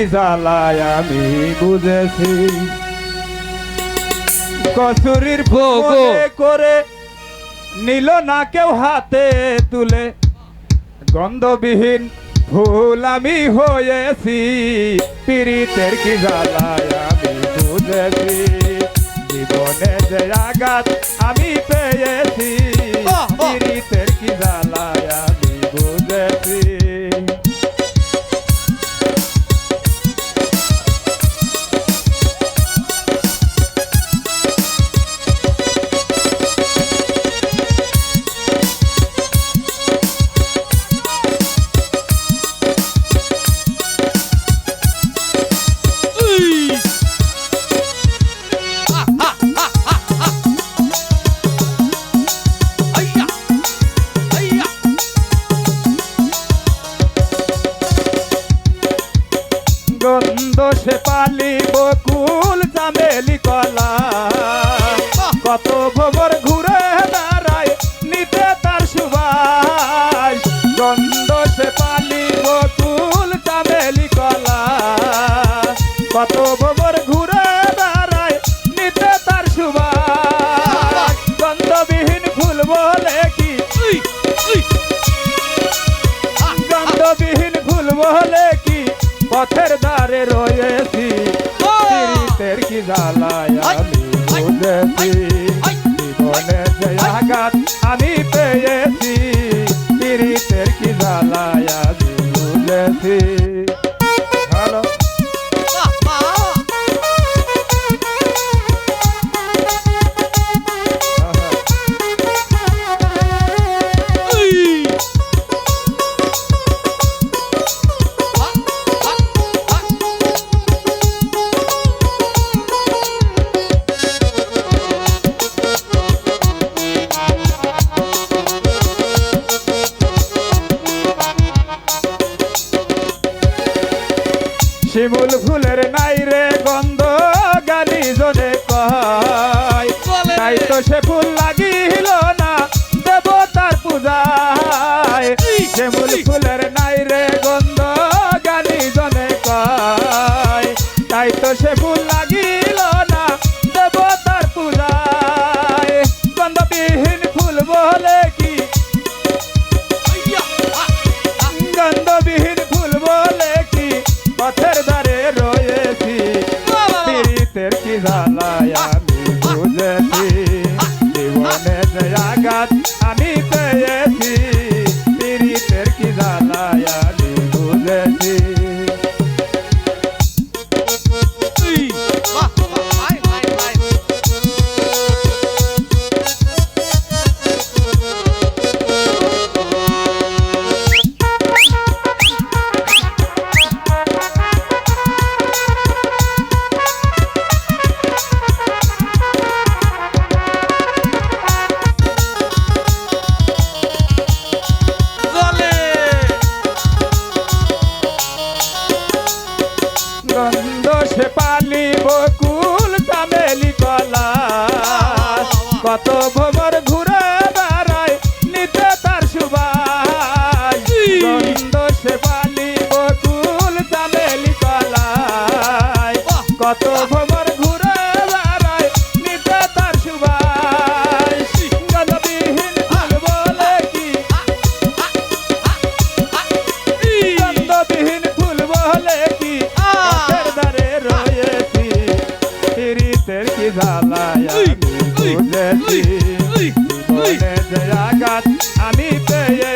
জ্বালায় আমি বুঝেছি কসুরির ভোগে করে নিল না কেউ হাতে তুলে গন্ধবিহীন ফুল আমি হয়েছি পীড়িতের কি জ্বালায় আমি বুঝেছি জীবনে যে আঘাত আমি পেয়েছি পীড়িতের কি জ্বালায় আমি বুঝেছি গন্ধ সে পালি বকুল চামেলি কলা কত ভবর ঘুরে দাঁড়ায় নিতে তার সুবাস গন্ধ সে পালি বকুল চামেলি কলা কত ভবর ঘুরে দাঁড়ায় নিতে তার সুবাস গন্ধবিহীন ফুল বলে কি গন্ধবিহীন ফুল বলে কি পথের ধারে রয়েছি পীড়িতের কি জ্বালায় আমি বুঝেছি জীবনে যে আঘাত আমি পেয়েছি পীড়িতের কি জ্বালায় আমি বুঝেছি হ্যালো শিমুল ফুলের নাই রে গন্ধ গালি জনে কয় তাই তো সে ফুল লাগিল না দেবতার পূজায় শিমুল ফুলের নাই রে গন্ধ গালি জনে কয় তাই তো সে ফুল লাগিল না দেবতার পূজায় গন্ধবিহীন ফুল বলে কি গন্ধবিহীন ফুল বলে কি পথের ধারে রয়েছি পীড়িতের কি জ্বালায় আমি বুঝেছি জীবনে যে আঘাত আমি পেয়েছি পীড়িতের কি জ্বালায় আমি বুঝেছি গন্ধ সে পালি বকুল চামেলি কলা কত ভবর ঘুরে বেড়ায় নিতে তার সুবাস গন্ধ সে পালি বকুল চামেলি কলা কত ভবর ঘুরে বেড়ায় নিতে তার সুবাস গন্ধবিহীন ফুল বলে কি গন্ধবিহীন ফুল বলে কি পীড়িতের কি জ্বালায় আমি বুঝেছি জীবনে যে আঘাত আমি পেয়ে